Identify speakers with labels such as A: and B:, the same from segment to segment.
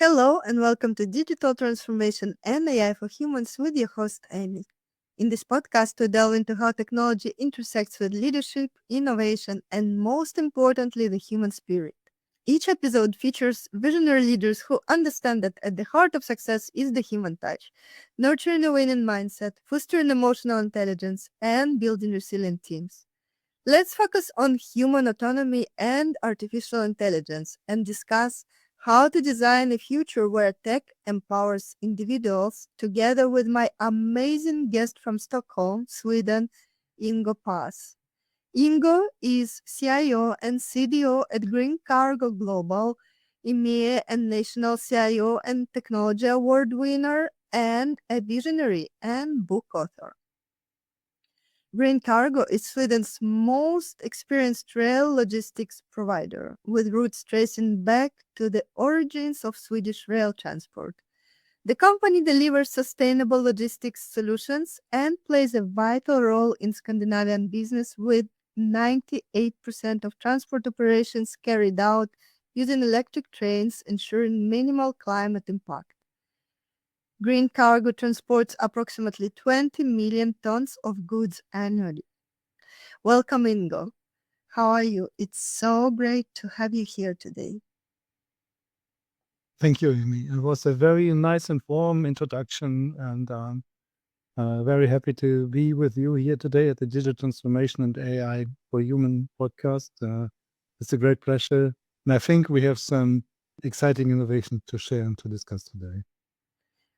A: Hello and welcome to Digital Transformation and AI for Humans with your host, Emi. In this podcast, we delve into how technology intersects with leadership, innovation, and most importantly, the human spirit. Each episode features visionary leaders who understand that at the heart of success is the human touch, nurturing a winning mindset, fostering emotional intelligence, and building resilient teams. Let's focus on human autonomy and artificial intelligence and discuss how to design a future where tech empowers individuals together with my amazing guest from Stockholm, Sweden, Ingo Paas. Ingo is CIO and CDO at Green Cargo Global, EMEA and National CIO and Technology Award Winner, and a visionary and book author. Green Cargo is Sweden's most experienced rail logistics provider, with roots tracing back to the origins of Swedish rail transport. The company delivers sustainable logistics solutions and plays a vital role in Scandinavian business, with 98% of transport operations carried out using electric trains, ensuring minimal climate impact. Green Cargo transports approximately 20 million tons of goods annually. Welcome, Ingo. How are you? It's so great to have you here today.
B: Thank you, Emi. It was a very nice and warm introduction, and very happy to be with you here today at the Digital Transformation and AI for Human podcast. It's a great pleasure, and I think we have some exciting innovation to share and to discuss today.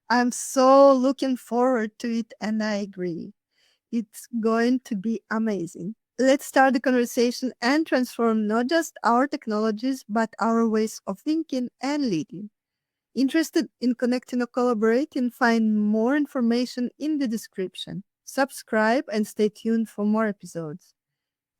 A: I'm so looking forward to it, and I agree. It's going to be amazing. Let's start the conversation and transform not just our technologies, but our ways of thinking and leading. Interested in connecting or collaborating? Find more information in the description. Subscribe and stay tuned for more episodes.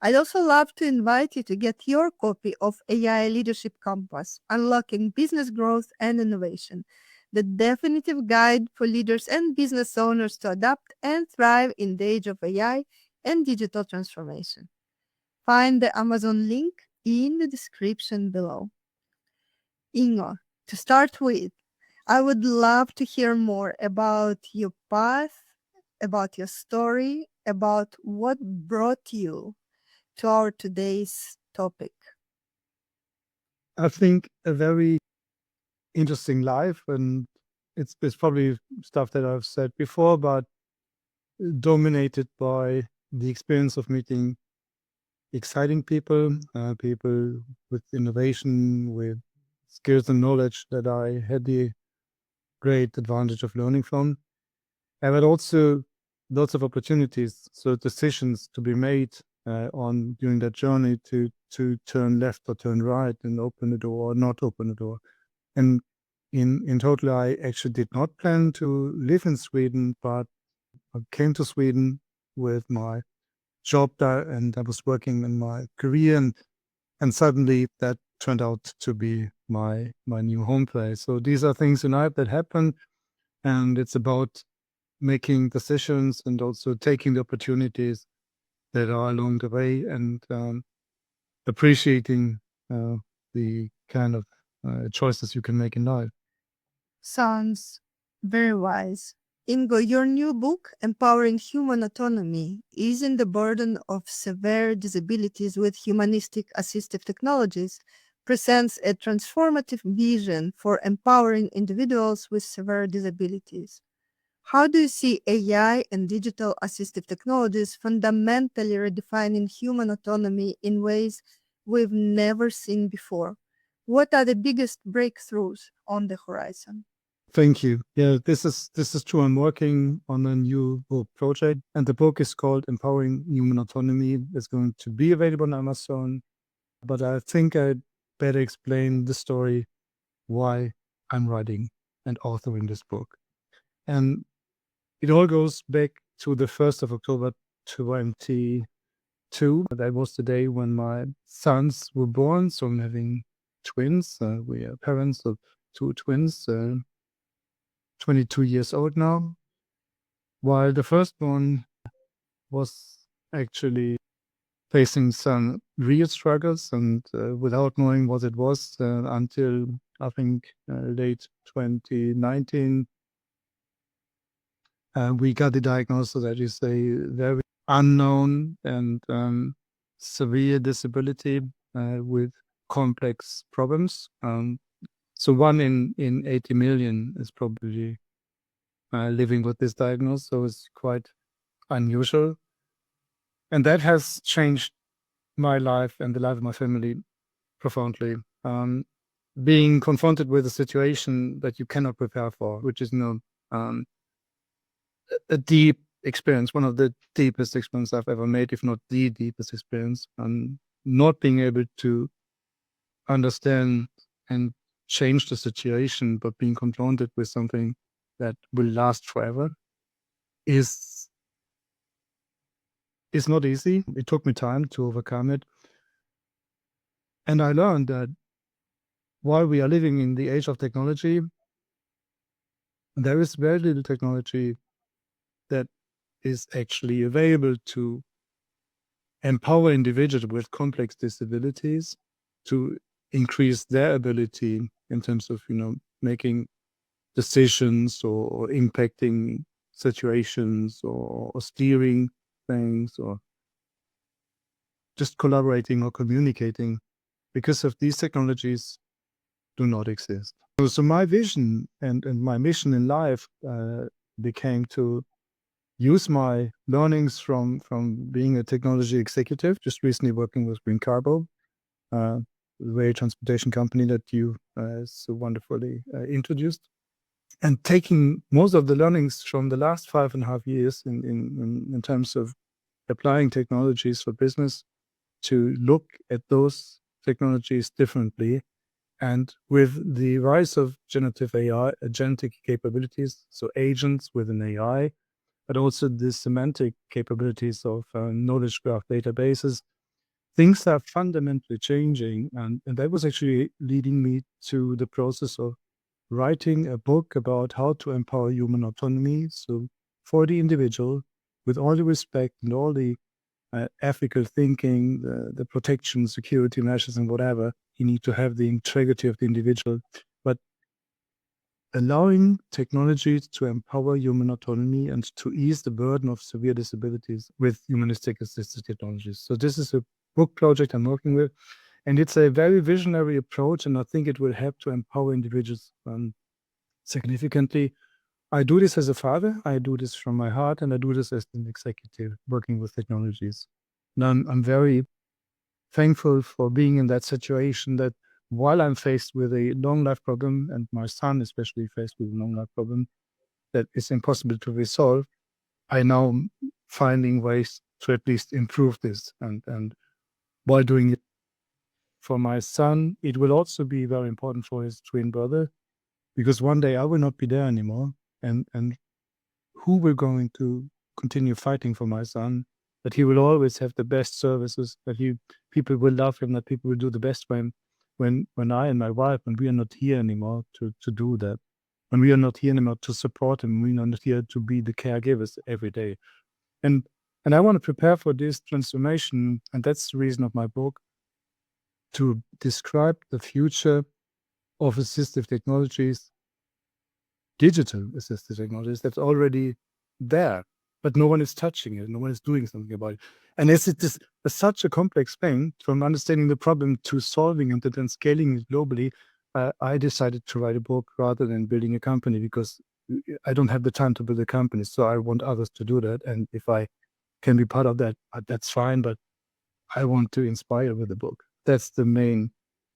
A: I'd also love to invite you to get your copy of AI Leadership Compass, Unlocking Business Growth and Innovation, the definitive guide for leaders and business owners to adapt and thrive in the age of AI and digital transformation. Find the Amazon link in the description below. Ingo, to start with, I would love to hear more about your path, about your story, about what brought you to our today's topic.
B: I think a very interesting life, and it's probably stuff that I've said before, but dominated by the experience of meeting exciting people, people with innovation, with skills and knowledge that I had the great advantage of learning from. And but also lots of opportunities, so decisions to be made on during that journey to turn left or turn right and open the door or not open the door. And in total, I actually did not plan to live in Sweden, but I came to Sweden with my job there, and I was working in my career, and suddenly that turned out to be my new home place. So these are things in life that happen, and it's about making decisions and also taking the opportunities that are along the way, and appreciating the kind of choices you can make in life.
A: Sounds very wise. Ingo, your new book, Empowering Human Autonomy, Easing the Burden of Severe Disabilities with Humanistic Assistive Technologies, presents a transformative vision for empowering individuals with severe disabilities. How do you see AI and digital assistive technologies fundamentally redefining human autonomy in ways we've never seen before? What are the biggest breakthroughs on the horizon?
B: Thank you. Yeah, this is true. I'm working on a new book project, and the book is called Empowering Human Autonomy. It's going to be available on Amazon, but I think I'd better explain the story why I'm writing and authoring this book. And it all goes back to the 1st of October 2022. That was the day when my sons were born. So I'm having twins. We are parents of two twins, 22 years old now. While the first one was actually facing some real struggles, and without knowing what it was until I think late 2019, we got the diagnosis that is a very unknown and severe disability with complex problems. So 1 in 80 million is probably living with this diagnosis, so it's quite unusual. And that has changed my life and the life of my family profoundly. Being confronted with a situation that you cannot prepare for, which is a deep experience, one of the deepest experiences I've ever made, if not the deepest experience. Not being able to understand and change the situation, but being confronted with something that will last forever is not easy. It took me time to overcome it. And I learned that while we are living in the age of technology, there is very little technology that is actually available to empower individuals with complex disabilities to increase their ability in terms of, making decisions or impacting situations or steering things or just collaborating or communicating, because of these technologies do not exist. So my vision and my mission in life became to use my learnings from being a technology executive, just recently working with Green Cargo, the rail transportation company that you so wonderfully introduced, and taking most of the learnings from the last 5.5 years in terms of applying technologies for business to look at those technologies differently. And with the rise of generative AI, agentic capabilities, so agents with an AI, but also the semantic capabilities of knowledge graph databases, things are fundamentally changing. And that was actually leading me to the process of writing a book about how to empower human autonomy. So for the individual, with all the respect and all the ethical thinking, the protection, security measures and whatever, you need to have the integrity of the individual. But allowing technologies to empower human autonomy and to ease the burden of severe disabilities with humanistic assisted technologies. So this is a book project I'm working with, and it's a very visionary approach, and I think it will help to empower individuals significantly. I do this as a father, I do this from my heart, and I do this as an executive working with technologies. And I'm very thankful for being in that situation, that while I'm faced with a long life problem, and my son especially faced with a long life problem that is impossible to resolve, I now finding ways to at least improve this. And while doing it for my son, it will also be very important for his twin brother, because one day I will not be there anymore. And who will going to continue fighting for my son, that he will always have the best services, that people will love him, that people will do the best for him when I and my wife, when we are not here anymore to do that, when we are not here anymore to support him, we are not here to be the caregivers every day. And I want to prepare for this transformation, and that's the reason of my book, to describe the future of assistive technologies, digital assistive technologies that's already there, but no one is touching it, no one is doing something about it. And it's such a complex thing, from understanding the problem to solving it and then scaling it globally. I decided to write a book rather than building a company, because I don't have the time to build a company, so I want others to do that. And if I can be part of that, that's fine, but I want to inspire with the book. That's the main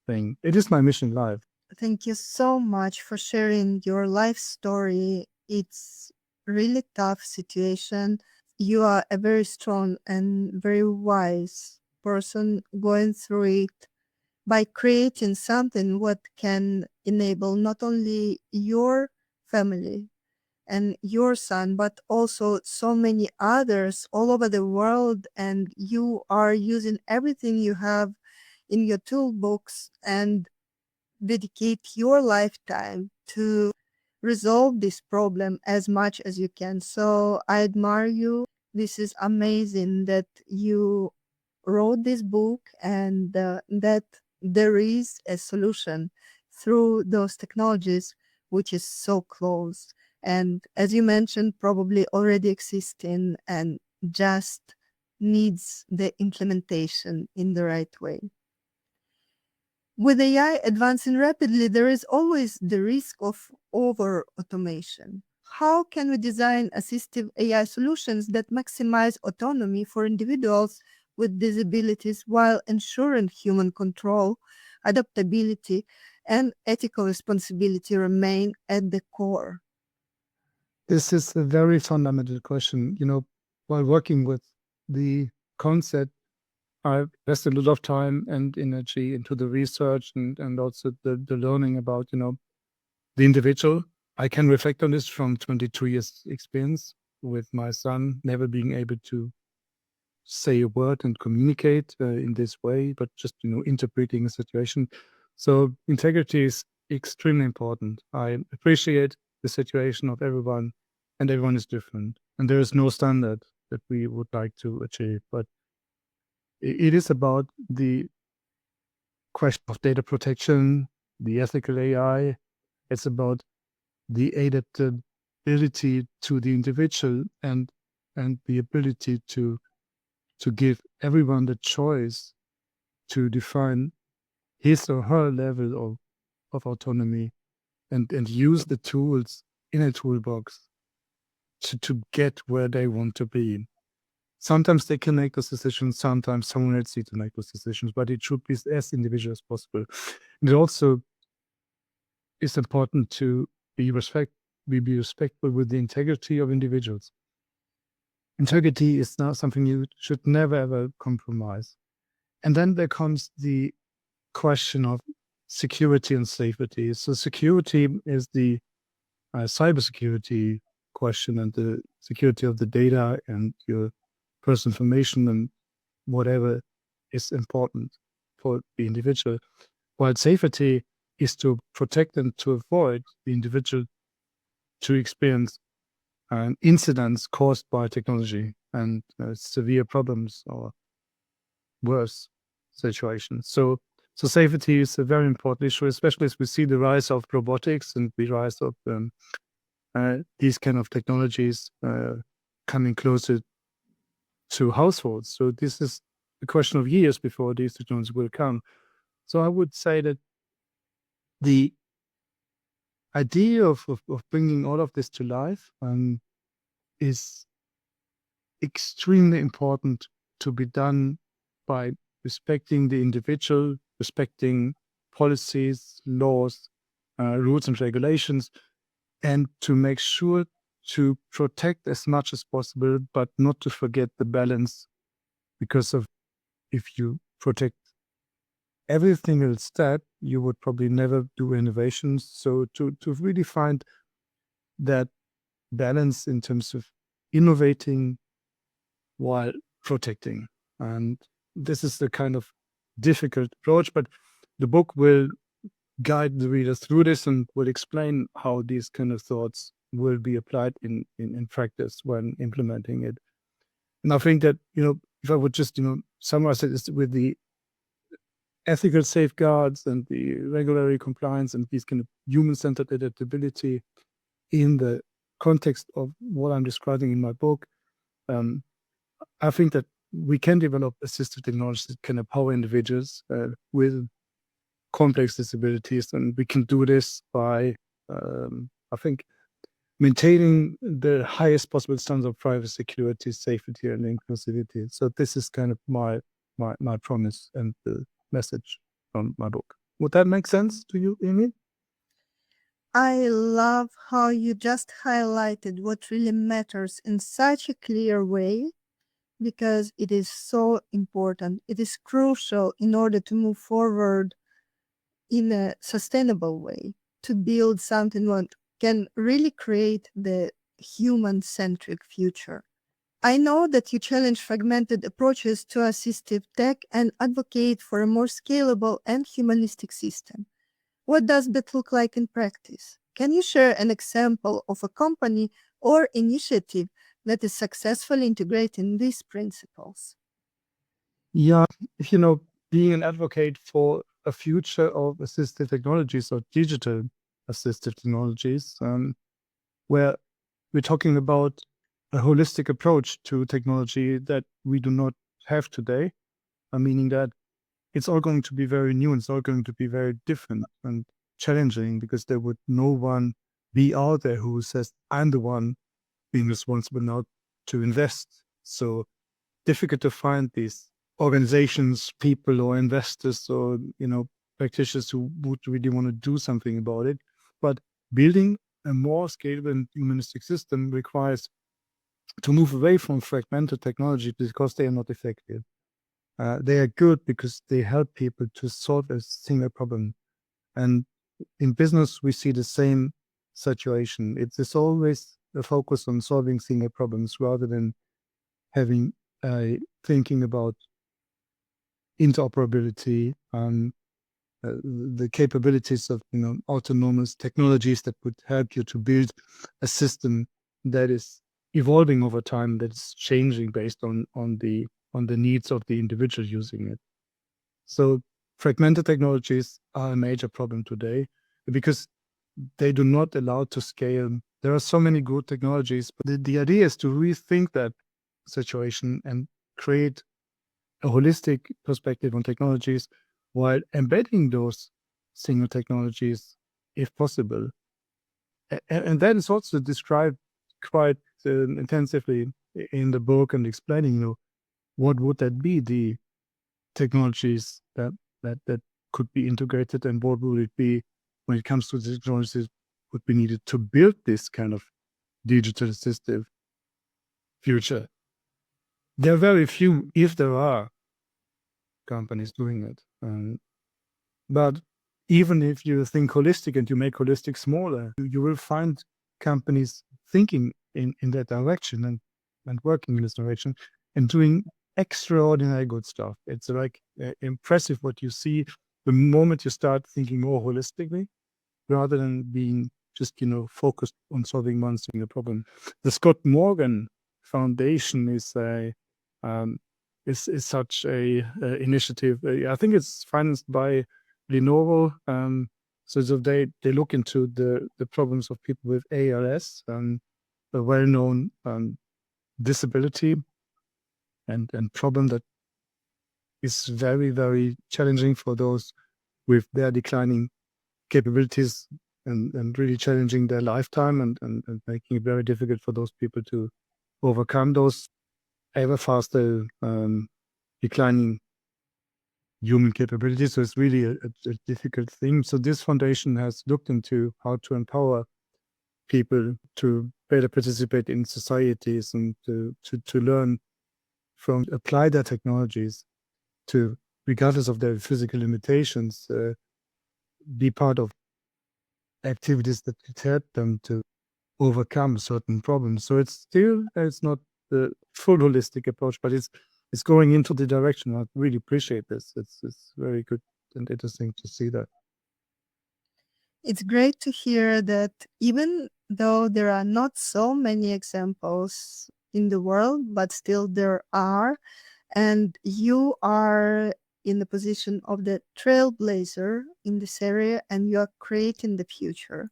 B: thing. It is my mission in life.
A: Thank you so much for sharing your life story. It's really tough situation. You are a very strong and very wise person going through it by creating something what can enable not only your family and your son, but also so many others all over the world. And you are using everything you have in your toolbox and dedicate your lifetime to resolve this problem as much as you can. So I admire you. This is amazing that you wrote this book and that there is a solution. through those technologies, which is so close. And as you mentioned, probably already existing and just needs the implementation in the right way. With AI advancing rapidly, there is always the risk of over-automation. How can we design assistive AI solutions that maximize autonomy for individuals with disabilities while ensuring human control, adaptability, and ethical responsibility remain at the core?
B: This is a very fundamental question. While working with the concept, I've invested a lot of time and energy into the research and also the learning about, the individual. I can reflect on this from 22 years experience with my son never being able to say a word and communicate in this way, but just, interpreting a situation. So integrity is extremely important. I appreciate the situation of everyone, and everyone is different. And there is no standard that we would like to achieve. But it is about the question of data protection, the ethical AI. It's about the adaptability to the individual and the ability to give everyone the choice to define his or her level of autonomy and use the tools in a toolbox to get where they want to be. Sometimes they can make those decisions, sometimes someone else needs to make those decisions, but it should be as individual as possible. And it also is important to be respectful with the integrity of individuals. Integrity is not something you should never ever compromise. And then there comes the question of security and safety. So security is the cybersecurity question and the security of the data and your personal information and whatever is important for the individual. While safety is to protect and to avoid the individual to experience incidents caused by technology and severe problems or worse situations. So safety is a very important issue, especially as we see the rise of robotics and the rise of these kind of technologies coming closer to households. So this is a question of years before these technologies will come. So I would say that the idea of bringing all of this to life is extremely important to be done by respecting the individual, respecting policies, laws, rules and regulations, and to make sure to protect as much as possible, but not to forget the balance, because of if you protect every single step, you would probably never do innovations. So to really find that balance in terms of innovating while protecting. And this is the kind of difficult approach, but the book will guide the reader through this and will explain how these kind of thoughts will be applied in practice when implementing it. And I think that, if I would just, summarize it with the ethical safeguards and the regulatory compliance and these kind of human-centered adaptability in the context of what I'm describing in my book, I think that we can develop assistive technologies that can empower individuals with complex disabilities, and we can do this by, I think, maintaining the highest possible standards of privacy, security, safety, and inclusivity. So this is kind of my promise and the message from my book. Would that make sense to you, Emi?
A: I love how you just highlighted what really matters in such a clear way, because it is so important. It is crucial in order to move forward in a sustainable way, to build something that can really create the human-centric future. I know that you challenge fragmented approaches to assistive tech and advocate for a more scalable and humanistic system. What does that look like in practice? Can you share an example of a company or initiative that is successfully integrating these principles?
B: Yeah, being an advocate for a future of assistive technologies or digital assistive technologies, where we're talking about a holistic approach to technology that we do not have today, meaning that it's all going to be very new and it's all going to be very different and challenging, because there would no one be out there who says, I'm the one being responsible now to invest. So difficult to find these organizations, people or investors or, practitioners who would really want to do something about it. But building a more scalable and humanistic system requires to move away from fragmented technology because they are not effective. They are good because they help people to solve a single problem. And in business, we see the same situation. It's always a focus on solving single problems rather than having thinking about interoperability, the capabilities of autonomous technologies that would help you to build a system that is evolving over time, that is changing based on the needs of the individual using it. So fragmented technologies are a major problem today because they do not allow to scale. There are so many good technologies, but the idea is to rethink that situation and create a holistic perspective on technologies while embedding those single technologies if possible. And that is also described quite intensively in the book and explaining, what would that be, the technologies that could be integrated, and what would it be when it comes to the technologies would be needed to build this kind of digital assistive future. There are very few, if there are, companies doing it. But even if you think holistic and you make holistic smaller, you will find companies thinking in that direction and working in this direction and doing extraordinary good stuff. It's like impressive what you see the moment you start thinking more holistically rather than being just, focused on solving one single problem. The Scott Morgan Foundation is such a initiative. I think it's financed by Lenovo. So they look into the problems of people with ALS, a well-known disability and problem that is very, very challenging for those with their declining capabilities and really challenging their lifetime and making it very difficult for those people to overcome those ever faster declining human capabilities. So it's really a difficult thing. So this foundation has looked into how to empower people to better participate in societies and to learn from, apply their technologies to, regardless of their physical limitations, be part of activities that could help them to overcome certain problems. So it's not the full holistic approach, but it's going into the direction. I really appreciate this. It's very good and interesting to see that.
A: It's great to hear that even though there are not so many examples in the world, but still there are, and you are in the position of the trailblazer in this area and you are creating the future.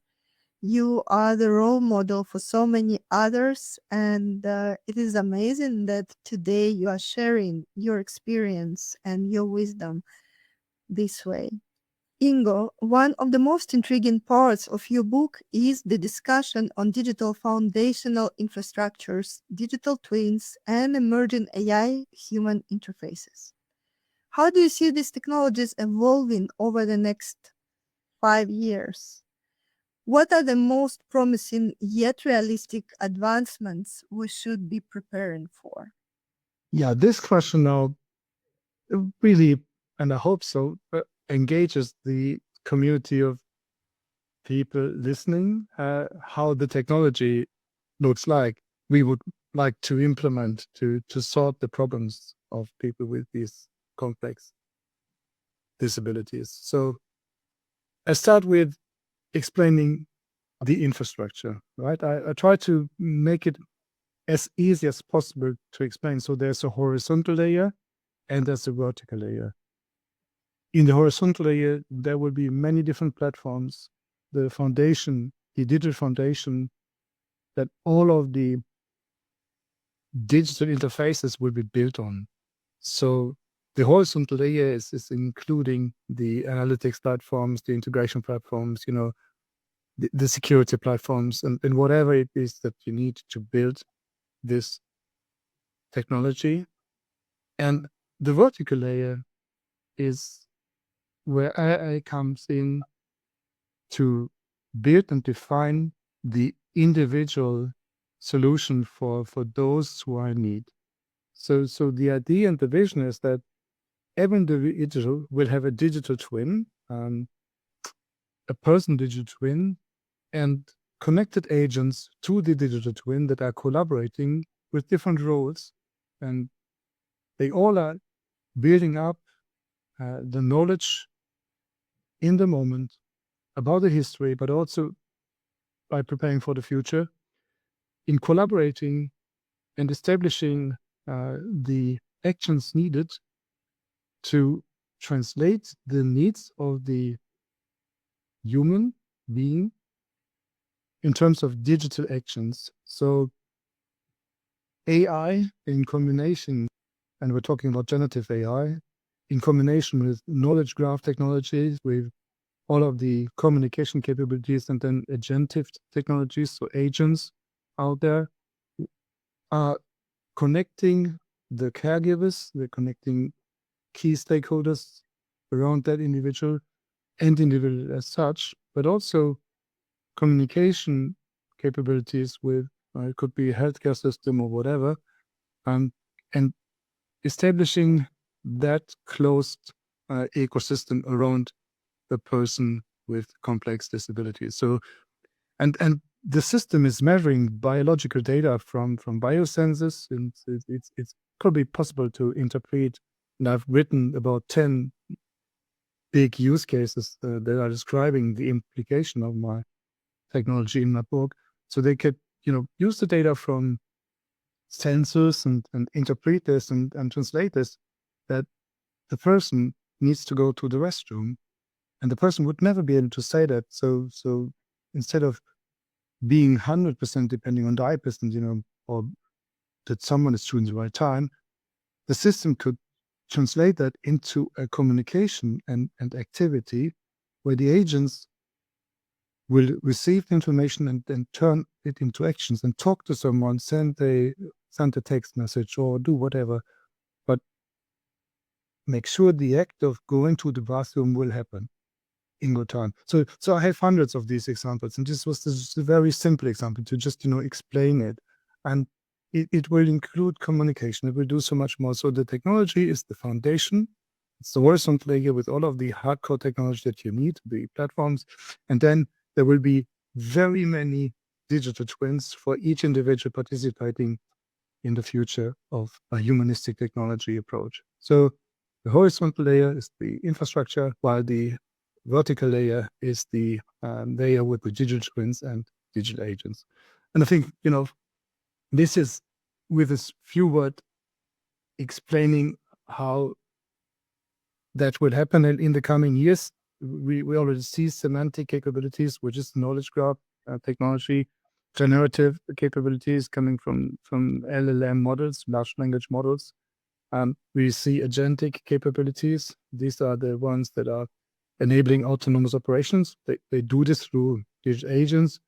A: You are the role model for so many others, and it is amazing that today you are sharing your experience and your wisdom this way. Ingo, one of the most intriguing parts of your book is the discussion on digital foundational infrastructures, digital twins, and emerging AI-human interfaces. How do you see these technologies evolving over the next 5 years? What are the most promising yet realistic advancements we should be preparing for?
B: Yeah, this question now really, and I hope so, engages the community of people listening, how the technology looks like we would like to implement to solve the problems of people with these complex disabilities. So I start with explaining the infrastructure, right? I try to make it as easy as possible to explain. So there's a horizontal layer and there's a vertical layer. In the horizontal layer, there will be many different platforms. The foundation, the digital foundation, that all of the digital interfaces will be built on. So the horizontal layer is including the analytics platforms, the integration platforms, the security platforms, and whatever it is that you need to build this technology. And the vertical layer is where AI comes in to build and define the individual solution for those who are in need. So the idea and the vision is that every individual will have a digital twin, a person digital twin, and connected agents to the digital twin that are collaborating with different roles. And they all are building up the knowledge in the moment about the history, but also by preparing for the future, in collaborating and establishing the actions needed to translate the needs of the human being in terms of digital actions. So AI in combination, and we're talking about generative AI, in combination with knowledge graph technologies, with all of the communication capabilities, and then agentive technologies, so agents out there, are connecting the caregivers, they're connecting key stakeholders around that individual and individual as such, but also communication capabilities with, it could be a healthcare system or whatever, and establishing that closed ecosystem around the person with complex disabilities. So, and the system is measuring biological data from biosensors, and it could be possible to interpret. And I've written about 10 big use cases that are describing the implication of my technology in my book. So they could, use the data from sensors and interpret this and translate this, that the person needs to go to the restroom, and the person would never be able to say that. So instead of being 100% depending on the eye person, or that someone is choosing the right time, the system could translate that into a communication and activity where the agents will receive the information and turn it into actions and talk to someone, send a text message or do whatever, but make sure the act of going to the bathroom will happen in good time. So I have hundreds of these examples, and this was just a very simple example to just, explain it. And it will include communication. It will do so much more. So the technology is the foundation. It's the horizontal layer with all of the hardcore technology that you need, the platforms. And then there will be very many digital twins for each individual participating in the future of a humanistic technology approach. So the horizontal layer is the infrastructure, while the vertical layer is the layer with the digital twins and digital agents. And I think, this is, with a few words, explaining how that will happen in the coming years. We already see semantic capabilities, which is knowledge graph technology, generative capabilities coming from LLM models, large language models. We see agentic capabilities. These are the ones that are enabling autonomous operations. They do this through digital agents.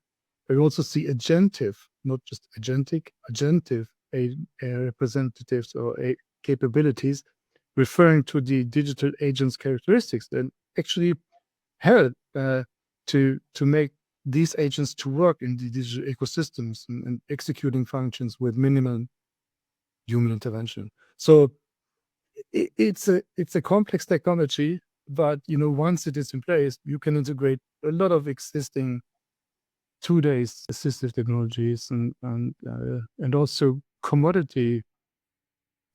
B: We also see agentive, not just agentic, agentive representatives or capabilities, referring to the digital agent's characteristics, and actually help to make these agents to work in the digital ecosystems and executing functions with minimal human intervention. So it's a complex technology, but once it is in place, you can integrate a lot of existing today's assistive technologies and also commodity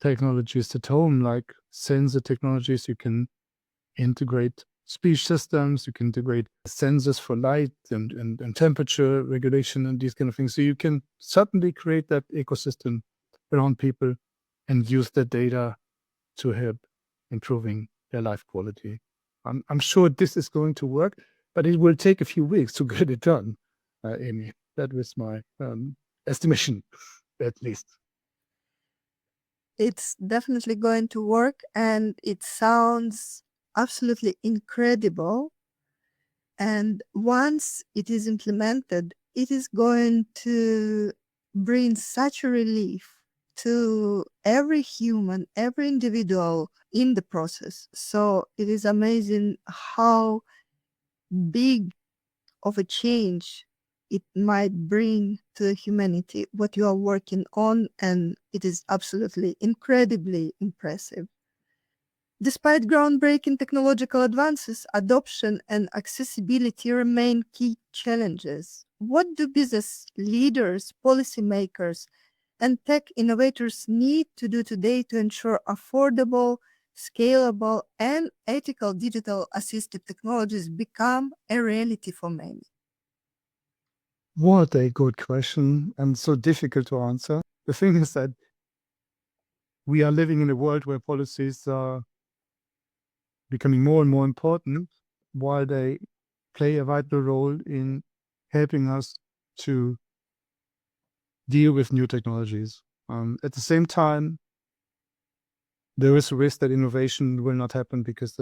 B: technologies at home, like sensor technologies. You can integrate speech systems, you can integrate sensors for light and temperature regulation and these kind of things. So you can certainly create that ecosystem around people and use that data to help improving their life quality. I'm sure this is going to work, but it will take a few weeks to get it done, Emi. That was my estimation, at least.
A: It's definitely going to work, and it sounds absolutely incredible. And once it is implemented, it is going to bring such a relief to every human, every individual in the process. So it is amazing how big of a change it might bring to humanity, what you are working on, and it is absolutely incredibly impressive. Despite groundbreaking technological advances, adoption and accessibility remain key challenges. What do business leaders, policymakers, and tech innovators need to do today to ensure affordable, scalable, and ethical digital assistive technologies become a reality for many?
B: What a good question, and so difficult to answer. The thing is that we are living in a world where policies are becoming more and more important, while they play a vital role in helping us to deal with new technologies. At the same time, there is a risk that innovation will not happen because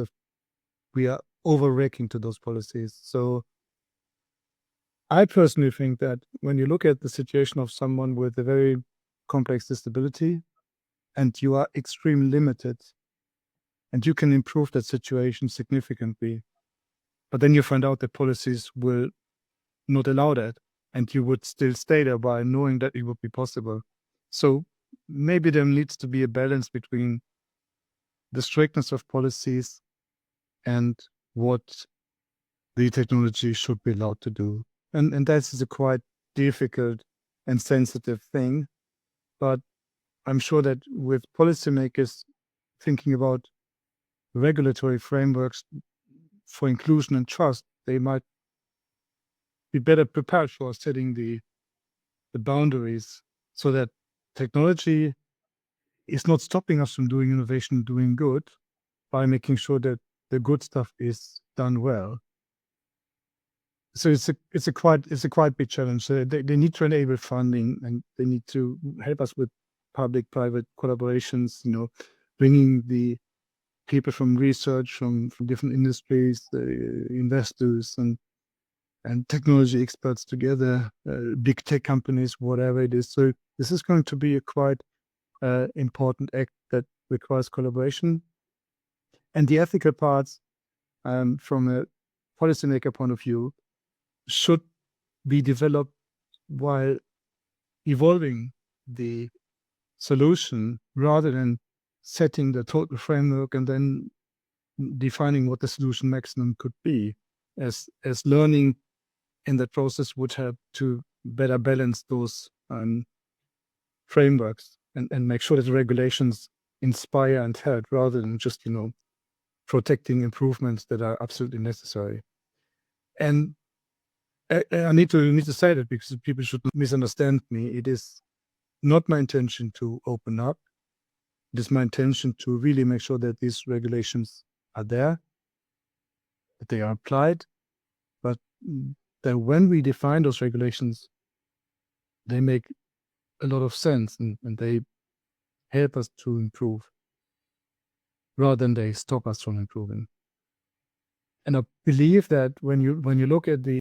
B: we are overreacting to those policies. So I personally think that when you look at the situation of someone with a very complex disability and you are extremely limited and you can improve that situation significantly, but then you find out that policies will not allow that and you would still stay there by knowing that it would be possible. So maybe there needs to be a balance between the strictness of policies and what the technology should be allowed to do. And that is a quite difficult and sensitive thing. But I'm sure that with policymakers thinking about regulatory frameworks for inclusion and trust, they might be better prepared for setting the boundaries so that technology is not stopping us from doing innovation, doing good, by making sure that the good stuff is done well. So it's a quite big challenge. They need to enable funding, and they need to help us with public-private collaborations. Bringing the people from research from different industries, investors, and technology experts together, big tech companies, whatever it is. So this is going to be a quite important act that requires collaboration. And the ethical parts, from a policymaker point of view, should be developed while evolving the solution rather than setting the total framework and then defining what the solution maximum could be, as learning in that process would help to better balance those frameworks and make sure that the regulations inspire and help rather than just protecting improvements that are absolutely necessary. And I need to say that because people should not misunderstand me. It is not my intention to open up. It is my intention to really make sure that these regulations are there, that they are applied, but that when we define those regulations, they make a lot of sense and they help us to improve rather than they stop us from improving. And I believe that when you look at the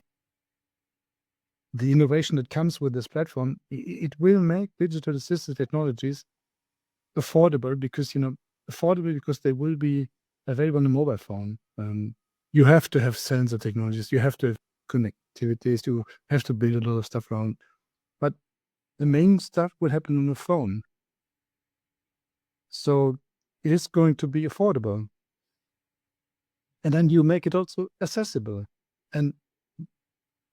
B: innovation that comes with this platform, it will make digital assistive technologies affordable because they will be available on a mobile phone. You have to have sensor technologies, you have to have connectivities, you have to build a lot of stuff around. But the main stuff will happen on the phone. So it is going to be affordable. And then you make it also accessible. And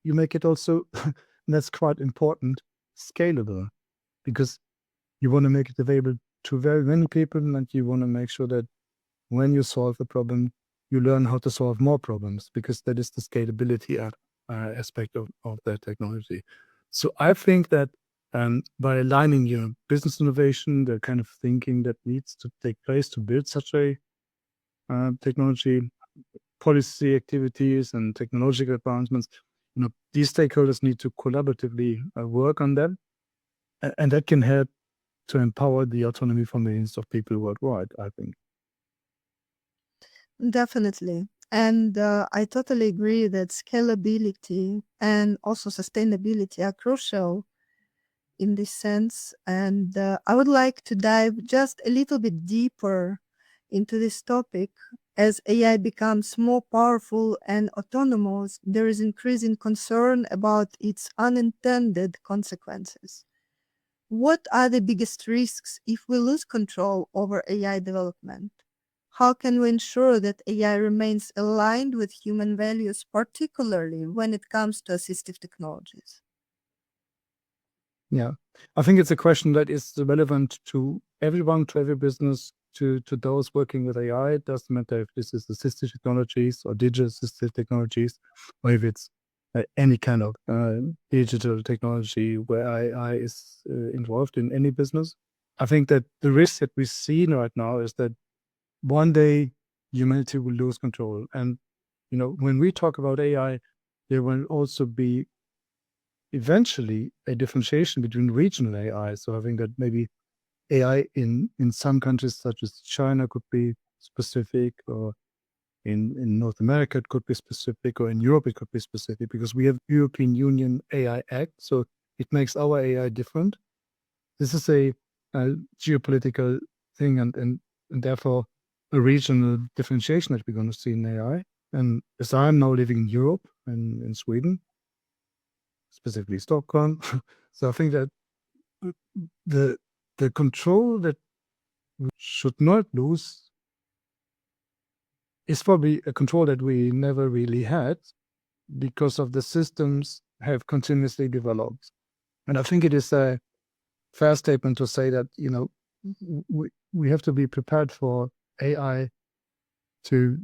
B: you make it also, and that's quite important, scalable. Because you want to make it available to very many people, and you want to make sure that when you solve a problem, you learn how to solve more problems, because that is the scalability aspect of that technology. So I think that by aligning your business innovation, the kind of thinking that needs to take place to build such a technology, policy activities and technological advancements, these stakeholders need to collaboratively work on them, and that can help to empower the autonomy for millions of people worldwide, I think.
A: Definitely. And I totally agree that scalability and also sustainability are crucial in this sense. And I would like to dive just a little bit deeper into this topic. As AI becomes more powerful and autonomous, there is increasing concern about its unintended consequences. What are the biggest risks if we lose control over AI development? How can we ensure that AI remains aligned with human values, particularly when it comes to assistive technologies?
B: Yeah, I think it's a question that is relevant to everyone, to every business, to those working with AI. It doesn't matter if this is assistive technologies or digital assistive technologies, or if it's any kind of digital technology where AI is involved in any business. I think that the risk that we see right now is that one day humanity will lose control. And, when we talk about AI, there will also be eventually a differentiation between regional AI. So I think that maybe AI in some countries such as China could be specific, or in North America it could be specific, or in Europe it could be specific, because we have European Union AI Act, so it makes our AI different. This is a geopolitical thing, and therefore a regional differentiation that we're going to see in AI. And as I'm now living in Europe and in Sweden, specifically Stockholm, so I think that the control that we should not lose is probably a control that we never really had, because of the systems have continuously developed. And I think it is a fair statement to say that, we have to be prepared for AI to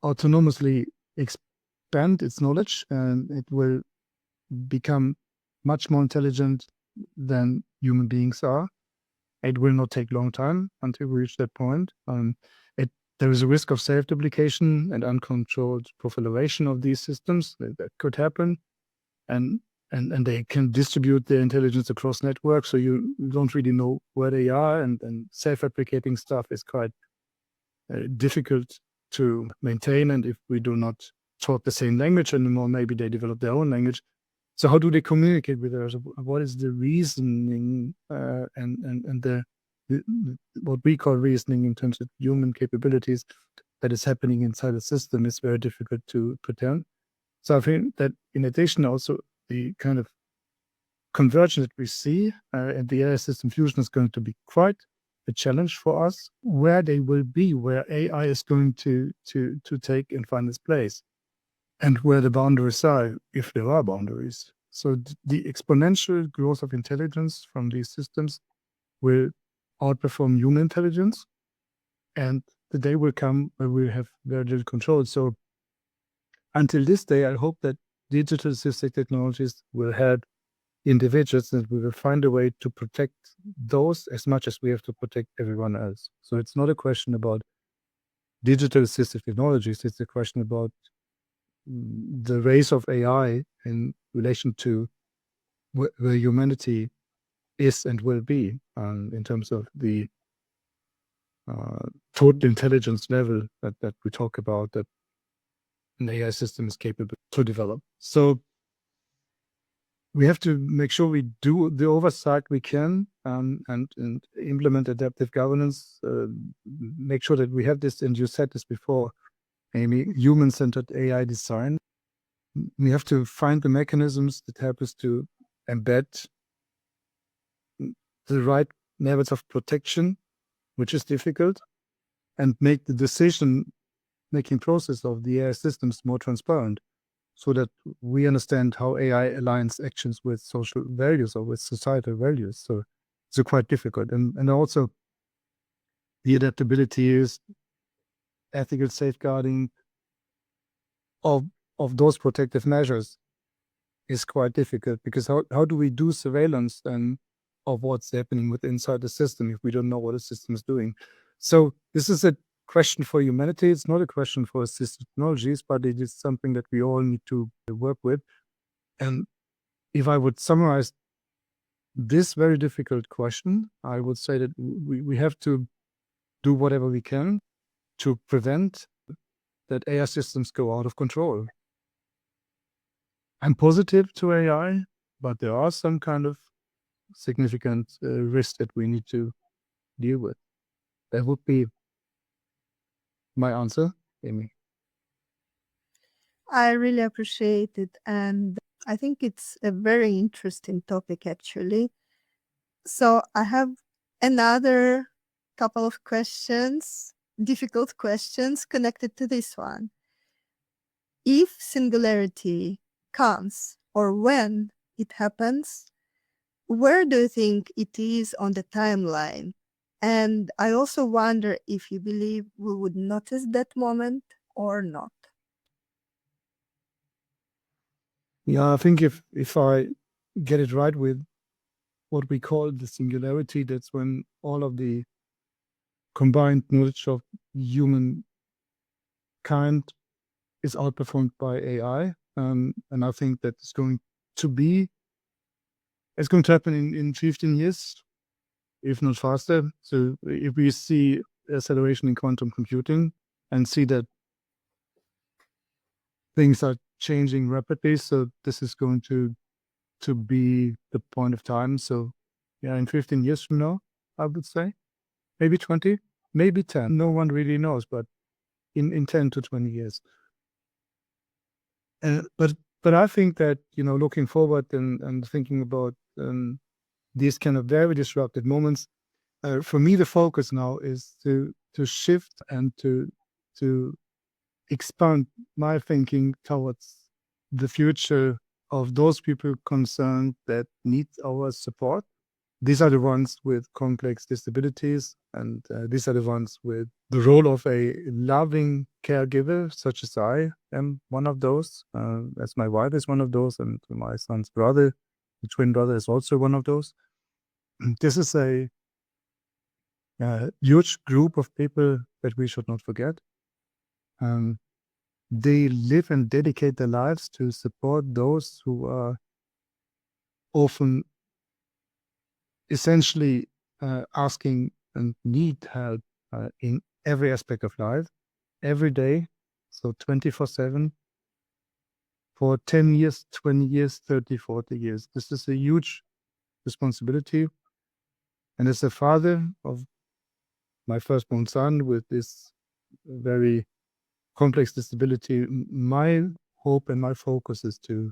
B: autonomously expand its knowledge, and it will become much more intelligent than human beings are. It will not take a long time until we reach that point. There is a risk of self-duplication and uncontrolled proliferation of these systems that could happen, and they can distribute their intelligence across networks, so you don't really know where they are, and self-replicating stuff is quite difficult to maintain. And if we do not talk the same language anymore, maybe they develop their own language. So how do they communicate with us? What is the reasoning and the what we call reasoning in terms of human capabilities that is happening inside the system is very difficult to pretend. So I think that in addition, also the kind of convergence that we see at the AI system fusion is going to be quite a challenge for us, where they will be, where AI is going to take and find its place, and where the boundaries are, if there are boundaries. So the exponential growth of intelligence from these systems will outperform human intelligence, and the day will come where we have very little control. So until this day, I hope that digital assistive technologies will help individuals, and we will find a way to protect those as much as we have to protect everyone else. So it's not a question about digital assistive technologies, it's a question about the race of AI in relation to where humanity is and will be in terms of the total intelligence level that we talk about, that an AI system is capable to develop. So we have to make sure we do the oversight we can, and implement adaptive governance, make sure that we have this, and you said this before, Emi, human-centered AI design. We have to find the mechanisms that help us to embed the right levels of protection, which is difficult, and make the decision-making process of the AI systems more transparent, so that we understand how AI aligns actions with social values or with societal values. So it's quite difficult. And also the adaptability is ethical safeguarding of those protective measures is quite difficult, because how do we do surveillance then of what's happening with inside the system if we don't know what the system is doing? So this is a question for humanity. It's not a question for assistive technologies, but it is something that we all need to work with. And if I would summarize this very difficult question, I would say that we have to do whatever we can to prevent that AI systems go out of control. I'm positive to AI, but there are some kind of significant risks that we need to deal with. That would be my answer, Emi.
A: I really appreciate it. And I think it's a very interesting topic, actually. So I have another couple of questions, difficult questions connected to this one. If singularity comes or when it happens, where do you think it is on the timeline? And I also wonder if you believe we would notice that moment or not.
B: Yeah, I think if I get it right with what we call the singularity, that's when all of the combined knowledge of humankind is outperformed by AI. And I think that it's going to happen in 15 years, if not faster. So if we see acceleration in quantum computing and see that things are changing rapidly, so this is going to be the point of time. So yeah, in 15 years from now, I would say, maybe 20, maybe 10. No one really knows, but in 10 to 20 years. But I think that, looking forward and thinking about these kind of very disruptive moments, for me, the focus now is to shift and to expand my thinking towards the future of those people concerned that need our support. These are the ones with complex disabilities, and these are the ones with the role of a loving caregiver, such as I am one of those, as my wife is one of those, and my son's brother, the twin brother, is also one of those. This is a huge group of people that we should not forget. They live and dedicate their lives to support those who are often essentially asking and need help in every aspect of life, every day, so 24/7, for 10 years, 20 years, 30, 40 years. This is a huge responsibility. And as a father of my firstborn son with this very complex disability, my hope and my focus is to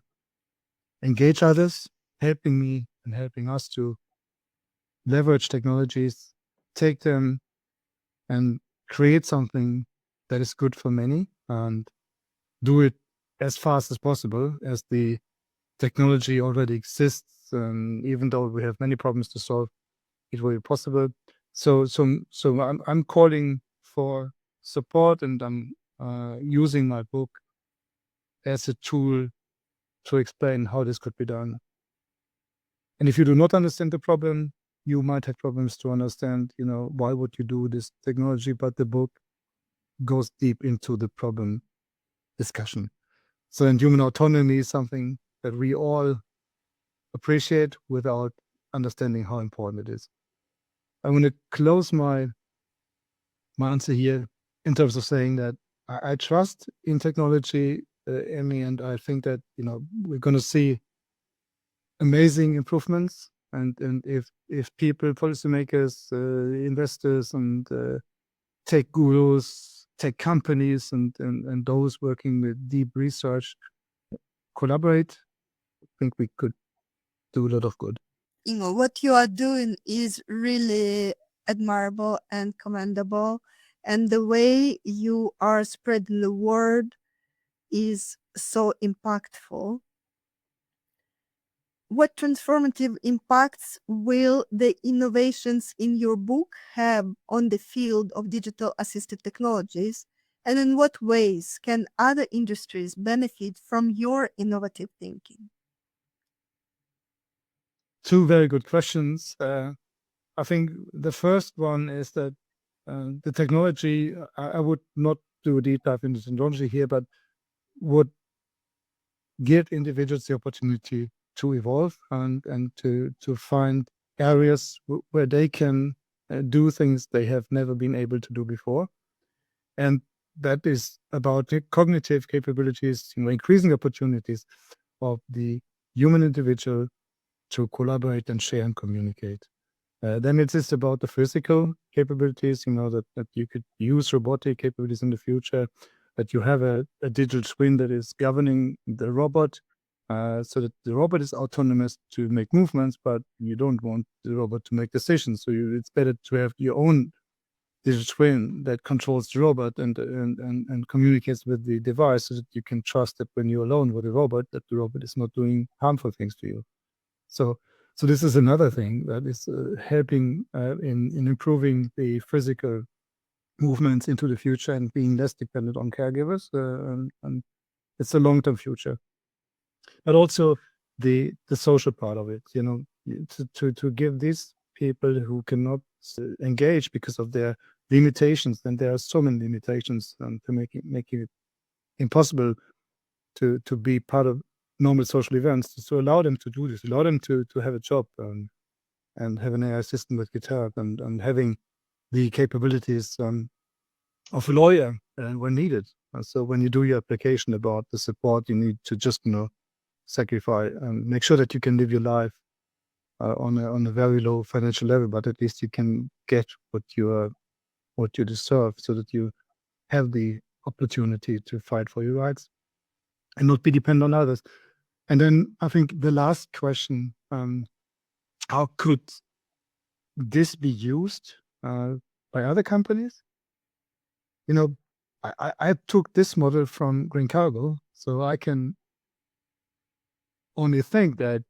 B: engage others, helping me and helping us to leverage technologies, take them and create something that is good for many, and do it as fast as possible, as the technology already exists. Even though we have many problems to solve, it will be possible. So I'm calling for support, and I'm using my book as a tool to explain how this could be done. And if you do not understand the problem, you might have problems to understand, why would you do this technology? But the book goes deep into the problem discussion. So, and human autonomy is something that we all appreciate without understanding how important it is. I'm going to close my answer here in terms of saying that I trust in technology, Emi, and I think that, we're going to see amazing improvements. And if people, policymakers, investors, and tech gurus, tech companies, and those working with deep research collaborate, I think we could do a lot of good.
A: Ingo, what you are doing is really admirable and commendable. And the way you are spreading the word is so impactful. What transformative impacts will the innovations in your book have on the field of digital assistive technologies? And in what ways can other industries benefit from your innovative thinking?
B: Two very good questions. I think the first one is that the technology, I would not do a deep dive into technology here, but would give individuals the opportunity to evolve and to find areas where they can do things they have never been able to do before. And that is about the cognitive capabilities, increasing opportunities of the human individual to collaborate and share and communicate. Then it is about the physical capabilities, that you could use robotic capabilities in the future, that you have a digital twin that is governing the robot, so that the robot is autonomous to make movements, but you don't want the robot to make decisions. So it's better to have your own digital twin that controls the robot and communicates with the device, so that you can trust that when you're alone with the robot, that the robot is not doing harmful things to you. So this is another thing that is helping in improving the physical movements into the future and being less dependent on caregivers. And it's a long-term future. But also the social part of it, to give these people who cannot engage because of their limitations, and there are so many limitations to making it impossible to be part of normal social events, to allow them to do this, allow them to have a job and have an AI assistant with GitHub and having the capabilities of a lawyer when needed. So when you do your application about the support, you need to just sacrifice and make sure that you can live your life on a very low financial level, but at least you can get what you deserve, so that you have the opportunity to fight for your rights and not be dependent on others. And then I think the last question, how could this be used by other companies? I took this model from Green Cargo, so I can only think that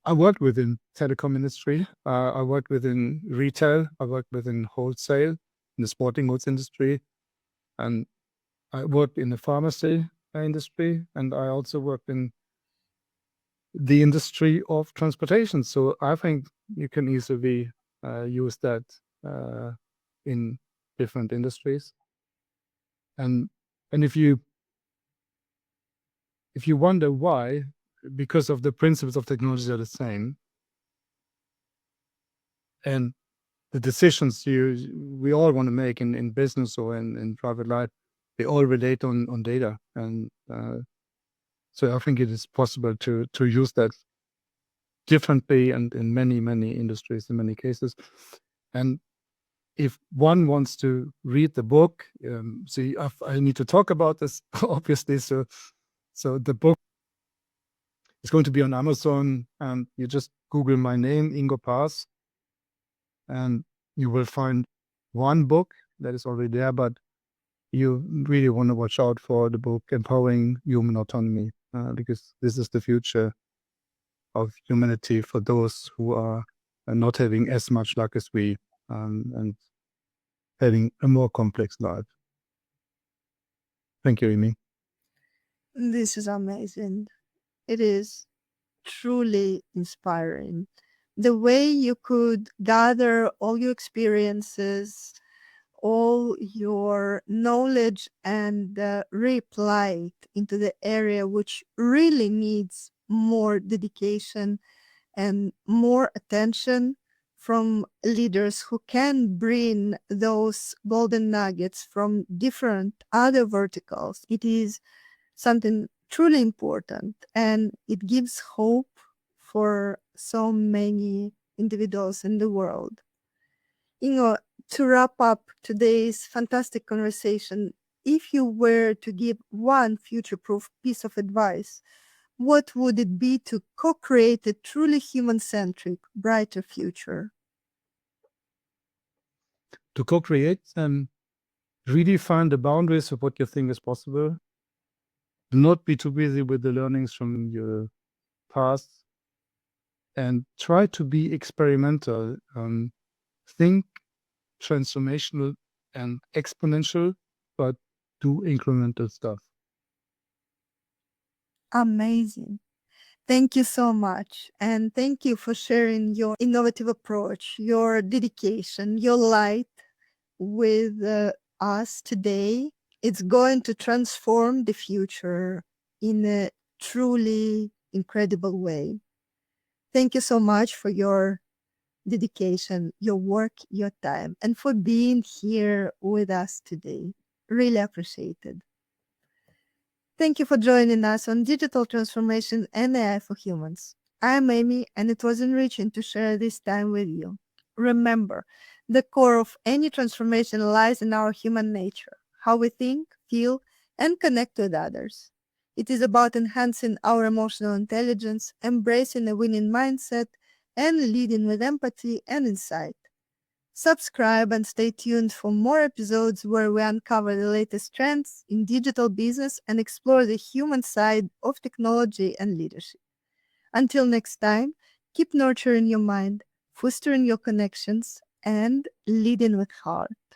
B: I worked within telecom industry, I worked within retail, I worked within wholesale, in the sporting goods industry, and I worked in the pharmacy industry, and I also worked in the industry of transportation. So I think you can easily use that in different industries. And if you wonder why, because of the principles of technology are the same, and the decisions we all want to make in business or in private life, they all relate on data. And so I think it is possible to use that differently and in many industries, in many cases. And if one wants to read the book, see, I need to talk about this, obviously. So the book is going to be on Amazon, and you just Google my name, Ingo Paas, and you will find one book that is already there, but you really want to watch out for the book Empowering Human Autonomy, because this is the future of humanity for those who are not having as much luck as we, and having a more complex life. Thank you, Emi.
A: This is amazing. It is truly inspiring. The way you could gather all your experiences, all your knowledge, and reapply it into the area which really needs more dedication and more attention from leaders who can bring those golden nuggets from different other verticals. It is something truly important, and it gives hope for so many individuals in the world. Ingo, to wrap up today's fantastic conversation, if you were to give one future-proof piece of advice, what would it be to co-create a truly human-centric, brighter future?
B: To co-create and redefine the boundaries of what you think is possible. Do not be too busy with the learnings from your past, and try to be experimental. Think transformational and exponential, but do incremental stuff.
A: Amazing. Thank you so much. And thank you for sharing your innovative approach, your dedication, your light with us today. It's going to transform the future in a truly incredible way. Thank you so much for your dedication, your work, your time, and for being here with us today. Really appreciated. Thank you for joining us on Digital Transformation and AI for Humans. I'm Emi, and it was enriching to share this time with you. Remember, the core of any transformation lies in our human nature, how we think, feel, and connect with others. It is about enhancing our emotional intelligence, embracing a winning mindset, and leading with empathy and insight. Subscribe and stay tuned for more episodes where we uncover the latest trends in digital business and explore the human side of technology and leadership. Until next time, keep nurturing your mind, fostering your connections, and leading with heart.